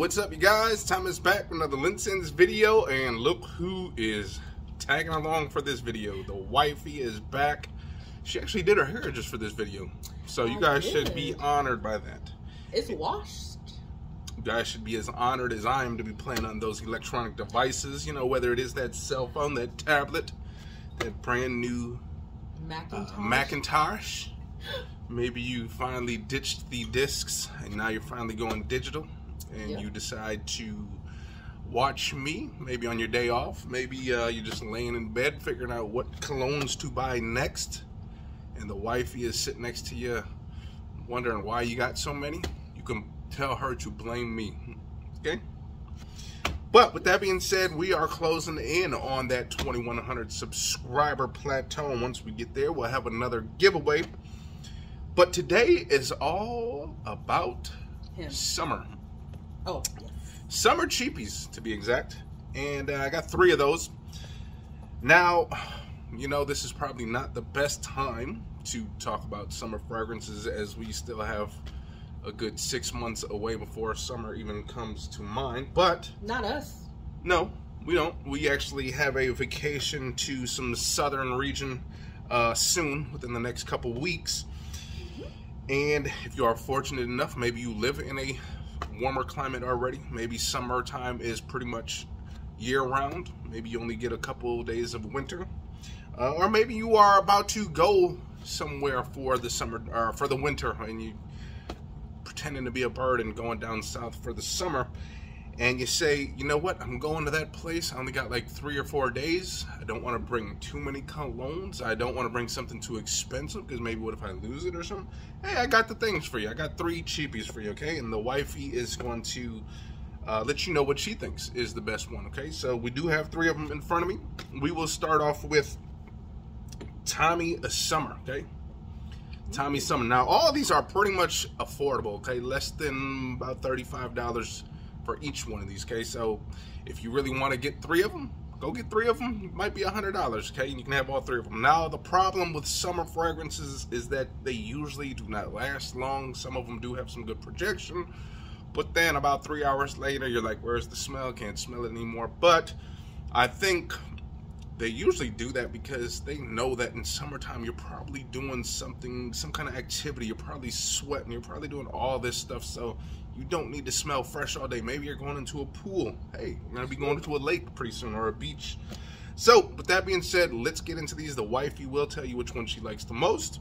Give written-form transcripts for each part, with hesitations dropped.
What's up, you guys? Tom is back with another Linscents video, and look who is tagging along for this video. The wifey is back. She actually did her hair just for this video, so you guys should be honored by that. It's washed. You guys should be as honored as I am to be playing on those electronic devices. You know, whether it is that cell phone, that tablet, that brand new Macintosh. Maybe you finally ditched the discs and now you're finally going digital, and you decide to watch me maybe on your day off. Maybe you're just laying in bed figuring out what colognes to buy next, and the wifey is sitting next to you wondering why you got so many. You can tell her to blame me, okay? But with that being said, we are closing in on that 2,100 subscriber plateau, and once we get there, we'll have another giveaway. But today is all about summer. Oh, yes. Summer cheapies, to be exact. And I got 3 of those. Now, you know, this is probably not the best time to talk about summer fragrances, as we still have a good 6 months away before summer even comes to mind. But not us. No, we don't. We actually have a vacation to some southern region soon, within the next couple weeks. And if you are fortunate enough, maybe you live in a warmer climate already. Maybe summertime is pretty much year-round. Maybe you only get a couple days of winter. Or maybe you are about to go somewhere for the summer, or for the winter, and you pretending to be a bird and going down south for the summer. And you say, you know what, I'm going to that place. I only got like 3 or 4 days. I don't want to bring too many colognes. I don't want to bring something too expensive, because maybe what if I lose it or something? Hey, I got the things for you. I got 3 cheapies for you, okay? And the wifey is going to let you know what she thinks is the best one, okay? So we do have 3 of them in front of me. We will start off with Tommy Summer, okay? Tommy Summer. Now, all of these are pretty much affordable, okay? Less than about $35 for each one of these, okay? So if you really want to get 3 of them, go get 3 of them. It might be $100, okay? And you can have all 3 of them. Now, the problem with summer fragrances is that they usually do not last long. Some of them do have some good projection, but then about 3 hours later, you're like, where's the smell? Can't smell it anymore. But I think they usually do that because they know that in summertime, you're probably doing something, some kind of activity. You're probably sweating. You're probably doing all this stuff. So you don't need to smell fresh all day. Maybe you're going into a pool. Hey, you're going to be going into a lake pretty soon, or a beach. So with that being said, let's get into these. The wifey will tell you which one she likes the most.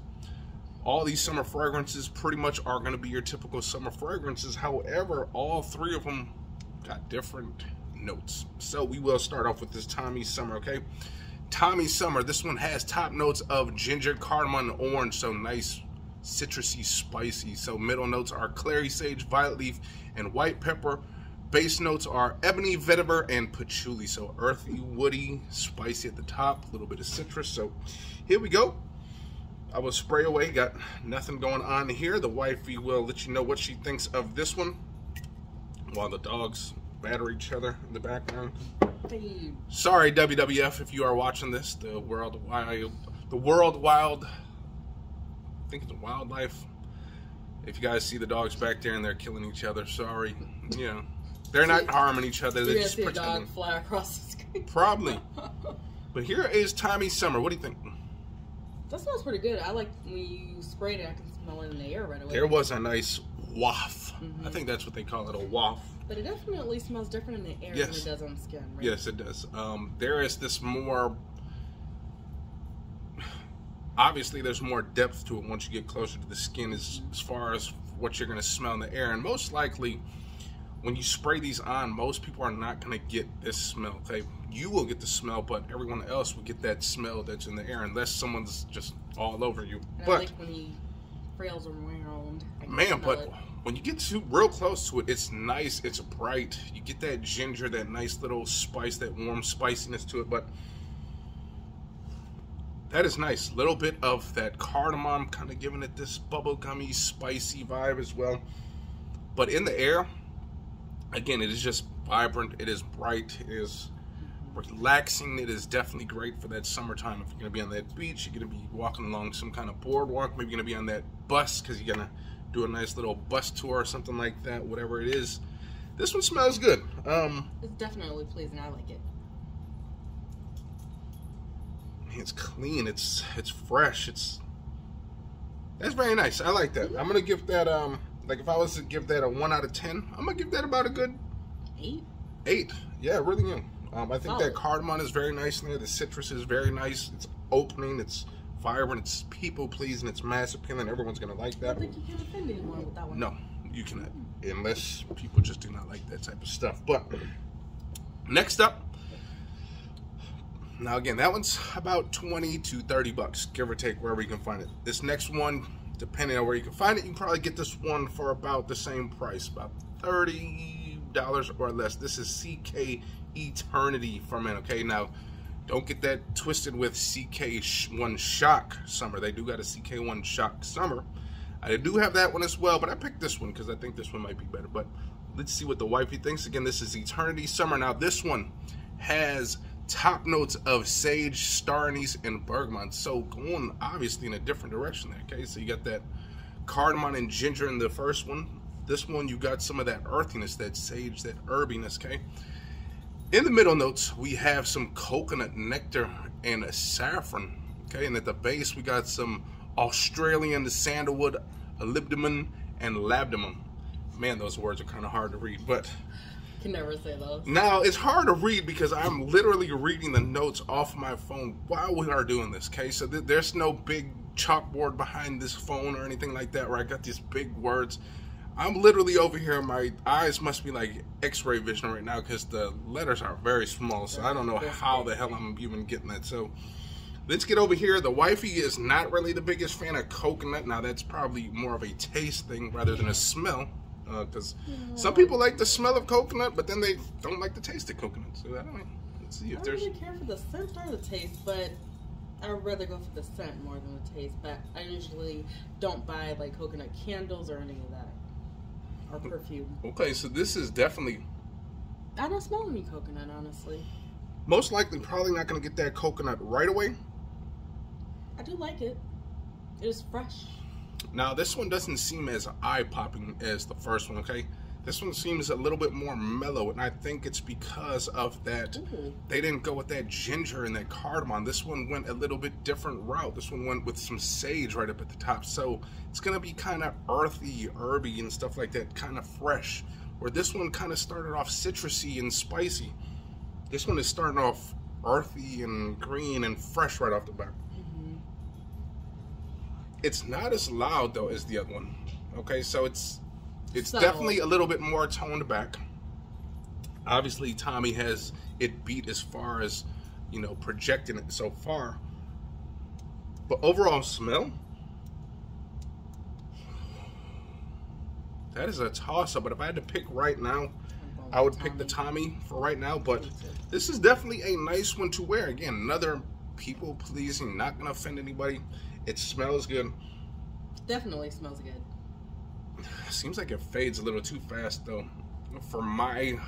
All these summer fragrances pretty much are going to be your typical summer fragrances. However, all 3 of them got different notes. So we will start off with this Tommy Summer, okay? Tommy Summer, this one has top notes of ginger, cardamom, and orange, so nice, citrusy, spicy. So middle notes are clary sage, violet leaf, and white pepper. Base notes are ebony, vetiver, and patchouli. So earthy, woody, spicy at the top, a little bit of citrus. So here we go. I will spray away. Got nothing going on here. The wifey will let you know what she thinks of this one while the dogs batter each other in the background. Sorry, WWF, if you are watching this. The World Wild, I think it's Wildlife. If you guys see the dogs back there and they're killing each other, sorry. You know, they're not harming each other. They're just pretending. A dog fly across the screen. Probably. But here is Tommy Summer. What do you think? That smells pretty good. I like when you sprayed it, I can smell it in the air right away. There was a nice waft. I think that's what they call it, a waft. But it definitely smells different in the air than it does on the skin, right? Yes, it does. There is this more... Obviously, there's more depth to it once you get closer to the skin as far as what you're going to smell in the air. And most likely, when you spray these on, most people are not going to get this smell, okay? You will get the smell, but everyone else will get that smell that's in the air, unless someone's just all over you. And but I like when he frails around. Man, but when you get real close to it, it's nice, it's bright. You get that ginger, that nice little spice, that warm spiciness to it. But that is nice. Little bit of that cardamom, kind of giving it this bubblegummy, spicy vibe as well. But in the air, again, it is just vibrant. It is bright. It is relaxing. It is definitely great for that summertime. If you're going to be on that beach, you're going to be walking along some kind of boardwalk. Maybe you're going to be on that bus because you're going to do a nice little bus tour or something like that. Whatever it is, This one smells good. It's definitely pleasing. I like it. It's clean. It's fresh. That's very nice. I like that. I'm gonna give that like if I was to give that a 1 out of 10, I'm gonna give that about a good 8. 8. Yeah, really am. I think Solid. that cardamom is very nice in there. The citrus is very nice. It's opening. It's vibrant. It's people pleasing. It's mass appealing. Everyone's gonna like that. I think you can offend anyone with that one. No, you cannot, unless people just do not like that type of stuff. But next up, now again, that one's about 20 to 30 bucks, give or take, wherever you can find it. This next one, depending on where you can find it, you can probably get this one for about the same price, about $30 or less. This is CK Eternity Ferment. Okay, now don't get that twisted with CK1 Shock Summer. They do got a CK1 Shock Summer. I do have that one as well, but I picked this one because I think this one might be better. But let's see what the wifey thinks. Again, this is Eternity Summer. Now this one has top notes of sage, star anise, and bergamot. So going obviously in a different direction there. Okay, so you got that cardamom and ginger in the first one. This one you got some of that earthiness, that sage, that herbiness. Okay. In the middle notes, we have some coconut nectar and a saffron. Okay, and at the base, we got some Australian sandalwood, molybdenum, and labdanum. Man, those words are kind of hard to read, but Can never say those. now it's hard to read because I'm literally reading the notes off my phone while we are doing this. Okay, so there's no big chalkboard behind this phone or anything like that where I got these big words. I'm literally over here, my eyes must be like x-ray vision right now because the letters are very small, so I don't know how the hell I'm even getting that. So let's get over here. The wifey is not really the biggest fan of coconut. Now that's probably more of a taste thing rather than a smell, because some people like the smell of coconut, but then they don't like the taste of coconut. So I don't know. Let's see if I don't really care for the scent or the taste, but I would rather go for the scent more than the taste. But I usually don't buy like coconut candles or any of that. Or perfume. Okay, so this is definitely, I don't smell any coconut, honestly. most likely probably not going to get that coconut right away. I do like it. It is fresh. Now this one doesn't seem as eye-popping as the first one. Okay, this one seems a little bit more mellow, and I think it's because of that. Ooh. They didn't go with that ginger and that cardamom. This one went a little bit different route. This one went with some sage right up at the top, so it's gonna be kind of earthy, herby, and stuff like that, kind of fresh. Where this one kind of started off citrusy and spicy. This one is starting off earthy and green and fresh right off the bat. It's not as loud though as the other one. Okay, so it's definitely a little bit more toned back. Obviously, Tommy has it beat as far as, you know, projecting it so far. But overall smell, that is a toss-up. But if I had to pick right now, I would pick the Tommy for right now. But this is definitely a nice one to wear. Again, another people-pleasing, not gonna offend anybody. It smells good. Definitely smells good. Seems like it fades a little too fast though, for my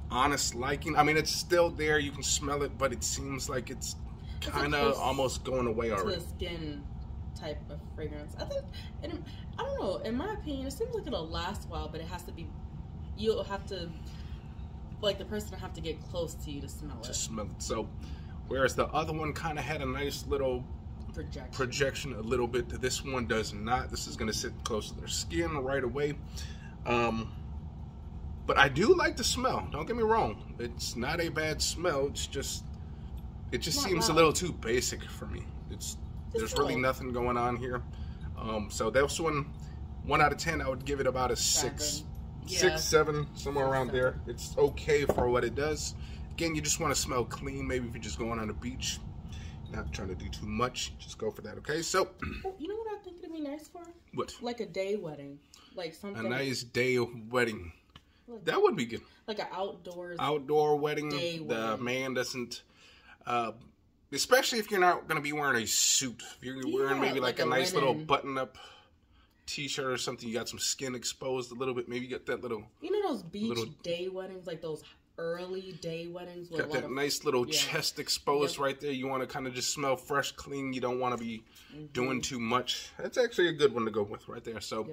honest liking. I mean, it's still there, you can smell it, but it seems like it's kind of almost going away already. It's a skin type of fragrance. I think, I don't know, in my opinion, it seems like it'll last a while, but it has to be, you'll have to, like the person will have to get close to you to smell it. To smell it. So, whereas the other one kind of had a nice little projection a little bit, this one does not. This is going to sit close to their skin right away. But I do like the smell, don't get me wrong. It's not a bad smell. It just seems a little too basic for me. There's really nothing going on here. So this one, 1 out of 10, I would give it about a 6, 7, somewhere around there. It's okay for what it does. Again, you just want to smell clean. Maybe if you're just going on the beach, not trying to do too much, just go for that. Okay, so you know what I think it'd be nice for? What? Like a day wedding, like something. A nice day wedding. That would be good. Like an outdoor wedding. The man doesn't, especially if you're not going to be wearing a suit. If you're wearing maybe like a nice little button-up t-shirt or something, you got some skin exposed a little bit. Maybe you got that little. You know those beach day weddings, like those early day weddings. With got that nice little chest exposed right there. You want to kind of just smell fresh, clean. You don't want to be doing too much. That's actually a good one to go with right there. So,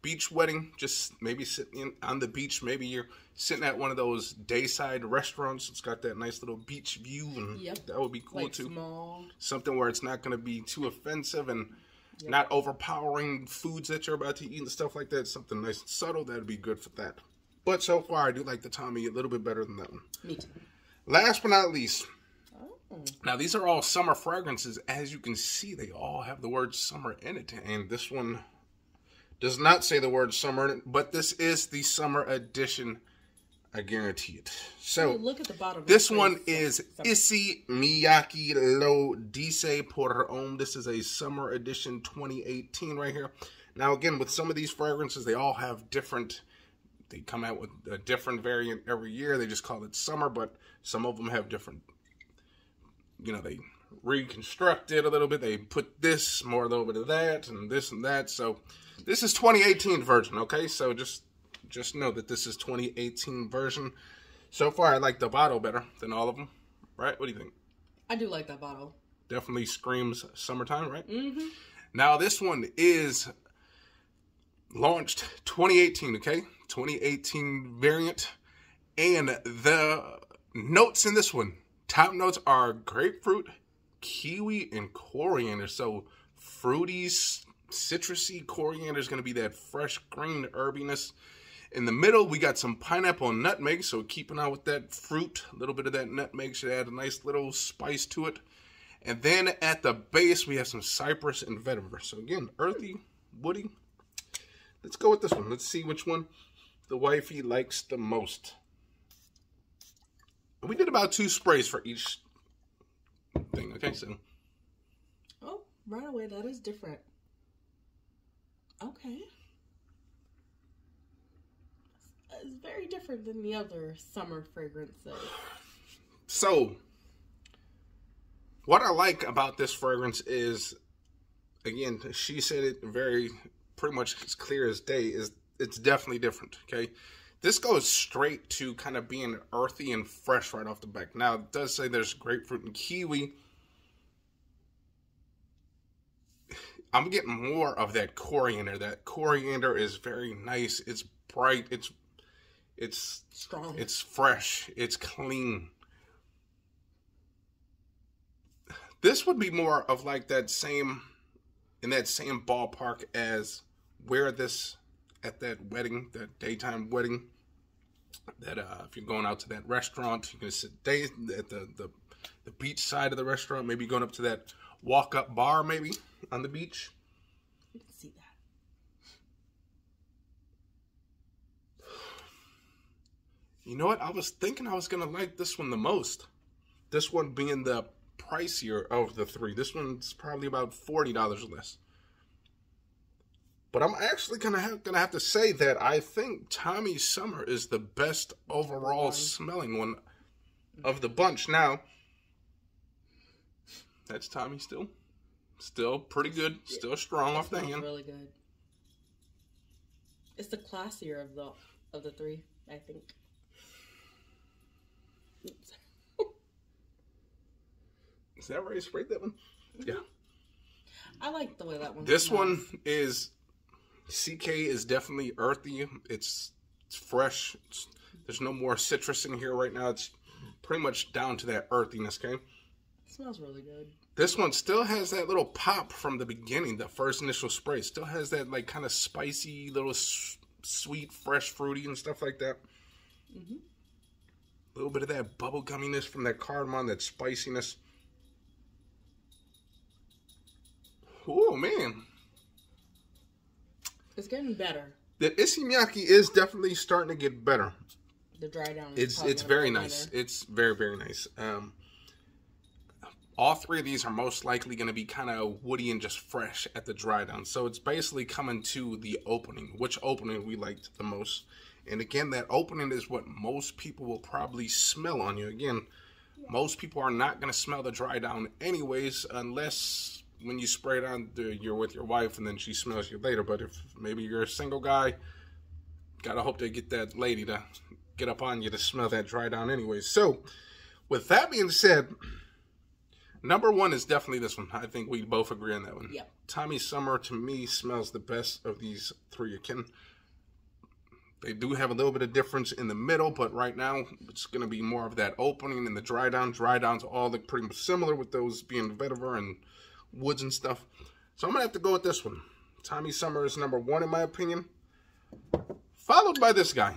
beach wedding, just maybe sitting on the beach. Maybe you're sitting at one of those dayside restaurants. It's got that nice little beach view, and that would be cool too. Small. Something where it's not going to be too offensive and not overpowering foods that you're about to eat and stuff like that. Something nice and subtle. That would be good for that. But so far, I do like the Tommy a little bit better than that one. Me too. Last but not least. Now, these are all summer fragrances. As you can see, they all have the word summer in it. And this one does not say the word summer in it, but this is the summer edition. I guarantee it. So, look at the bottom. This one is Issey Miyake Lo Dice por Homme. This is a summer edition 2018 right here. Now, again, with some of these fragrances, they all have different... They come out with a different variant every year. They just call it summer, but some of them have different... You know, they reconstruct it a little bit. They put this, more a little bit of that, and this and that. So, this is 2018 version, okay? So, just know that this is 2018 version. So far, I like the bottle better than all of them. Right? What do you think? I do like that bottle. Definitely screams summertime, right? Mm-hmm. Now, this one is launched 2018, okay? 2018 variant. And the notes in this one, top notes are grapefruit, kiwi, and coriander. So, fruity, citrusy coriander is going to be that fresh green herbiness. In the middle, we got some pineapple and nutmeg, so keeping on with that fruit. A little bit of that nutmeg should add a nice little spice to it. And then at the base, we have some cypress and vetiver. So again, earthy, woody. Let's go with this one. Let's see which one the wifey likes the most. We did about 2 sprays for each thing, okay? So. Oh, right away, that is different. Okay. It's very different than the other summer fragrances. So, what I like about this fragrance is, again, she said it pretty much as clear as day, is it's definitely different, okay? This goes straight to kind of being earthy and fresh right off the back. Now, it does say there's grapefruit and kiwi. I'm getting more of that coriander. That coriander is very nice. It's bright. It's strong. It's fresh. It's clean. This would be more of like in that same ballpark as wear this at that wedding, that daytime wedding. That if you're going out to that restaurant, you're gonna sit at the beach side of the restaurant. Maybe going up to that walk-up bar, maybe on the beach. You can see that. You know what? I was thinking I was going to like this one the most. This one being the pricier of the 3. This one's probably about $40 less. But I'm actually gonna have to say that I think Tommy Summer is the best overall smelling one of the bunch. Now, that's Tommy still pretty good, still strong off the hand. Really good. It's the classier of the 3, I think. Oops. Is that where you sprayed that one? Yeah. I like the way that one. This one is CK is definitely earthy. It's fresh. There's no more citrus in here right now. It's pretty much down to that earthiness. Okay. It smells really good. This one still has that little pop from the beginning, the first initial spray. Still has that like kind of spicy, little sweet, fresh, fruity and stuff like that. Mm-hmm. A little bit of that bubble gumminess from that cardamom, that spiciness. Oh, man. It's getting better. The Issey Miyake is definitely starting to get better. The dry down is It's very nice. Better. It's very, very nice. All 3 of these are most likely going to be kind of woody and just fresh at the dry down. So it's basically coming to the opening. Which opening we liked the most. And again, that opening is what most people will probably smell on you. Again, most people are not going to smell the dry down anyways, unless when you spray it on, you're with your wife and then she smells you later. But if maybe you're a single guy, gotta hope they get that lady to get up on you to smell that dry down anyway. So, with that being said, number one is definitely this one. I think we both agree on that one. Yep. Tommy Summer, to me, smells the best of these three akin. They do have a little bit of difference in the middle, but right now, it's going to be more of that opening and the dry down. Dry downs all look pretty much similar with those being vetiver and woods and stuff. So I'm going to have to go with this one. Tommy Summer is number one in my opinion. Followed by this guy.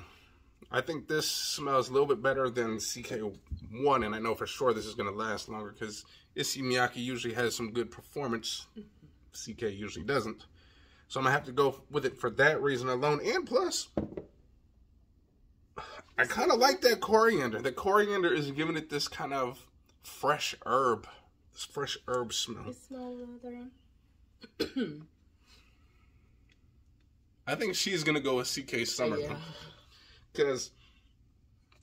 I think this smells a little bit better than CK1, and I know for sure this is going to last longer because Issey Miyake usually has some good performance. CK usually doesn't. So I'm going to have to go with it for that reason alone. And plus, I kind of like that coriander. The coriander is giving it this kind of fresh herb. This fresh herb smell. It smells rather... I think she's going to go with CK Summer. Yeah. Because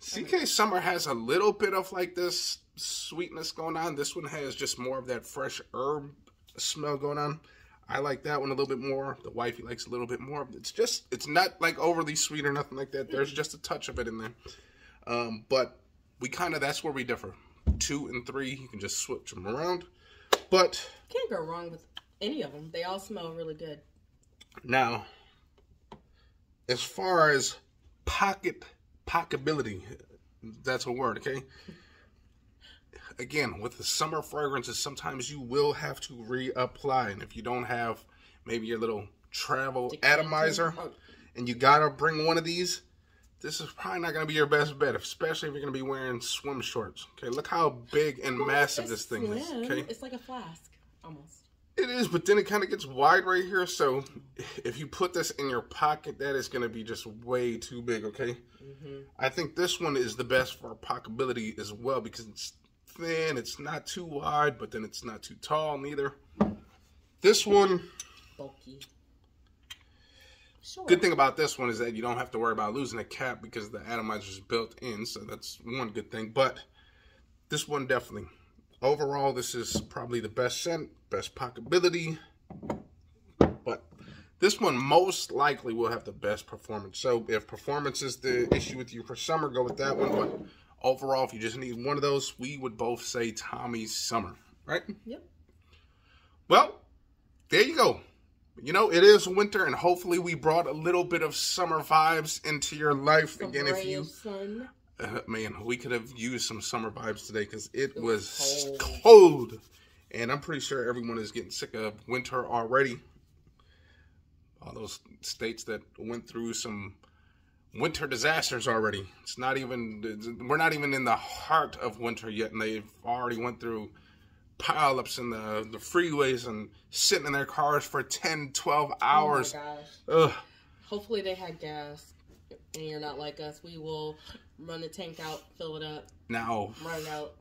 CK Summer has a little bit of like this sweetness going on. This one has just more of that fresh herb smell going on. I like that one a little bit more. The wifey likes a little bit more. It's not like overly sweet or nothing like that. There's just a touch of it in there. But we that's where we differ. 2 and 3, you can just switch them around. But can't go wrong with any of them. They all smell really good. Now, as far as pocketability, that's a word, okay? Again, with the summer fragrances, sometimes you will have to reapply. And if you don't have maybe your little travel atomizer and you gotta bring one of these, this is probably not gonna be your best bet, especially if you're gonna be wearing swim shorts. Okay, look how big and massive this thing is. Okay, it's like a flask almost. It is, but then it kind of gets wide right here. So if you put this in your pocket, that is going to be just way too big, okay? I think this one is the best for pocketability as well because it's thin. It's not too wide, but then it's not too tall neither. This one... bulky. Sure. Good thing about this one is that you don't have to worry about losing a cap because the atomizer is built in. So that's one good thing. But this one definitely... Overall, this is probably the best scent, best pocketability, but this one most likely will have the best performance. So if performance is the issue with you for summer, go with that one. But overall, if you just need one of those, we would both say Tommy Summer, right? Yep. Well, there you go. You know, it is winter, and hopefully we brought a little bit of summer vibes into your life. Again, if you... sun. Man, we could have used some summer vibes today because it was cold. And I'm pretty sure everyone is getting sick of winter already. All those states that went through some winter disasters already. It's not even, we're not even in the heart of winter yet. And they've already went through pileups in the freeways and sitting in their cars for 10, 12 hours. Oh my gosh. Ugh. Hopefully they had gas. And you're not like us. We will run the tank out, fill it up. Now, run it out.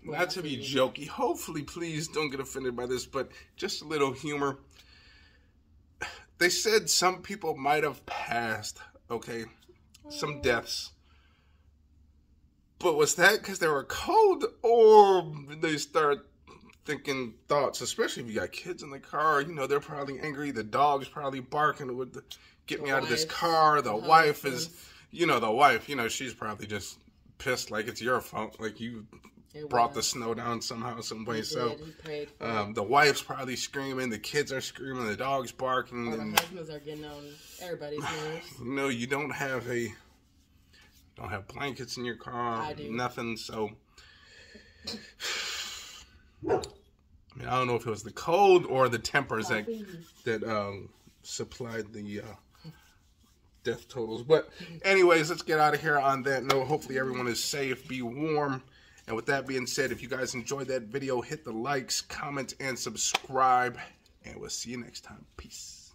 Not to be jokey. Hopefully, please don't get offended by this, but just a little humor. They said some people might have passed, okay? Some deaths. But was that because they were cold, or did they start thinking thoughts, especially if you got kids in the car? You know, they're probably angry. The dog's probably barking with the... Get me out of this car. The wife is, the wife, she's probably just pissed like it's your fault. Like you brought the snow down somehow, some way. So the wife's probably screaming. The kids are screaming. The dog's barking. Or the husbands are getting on everybody's nerves. No, you don't have blankets in your car. I do. Nothing. So, I don't know if it was the cold or the tempers that supplied the death totals. But anyways, let's get out of here on that note. Hopefully everyone is safe, be warm. And with that being said, if you guys enjoyed that video, hit the likes, comment, and subscribe. And we'll see you next time. Peace.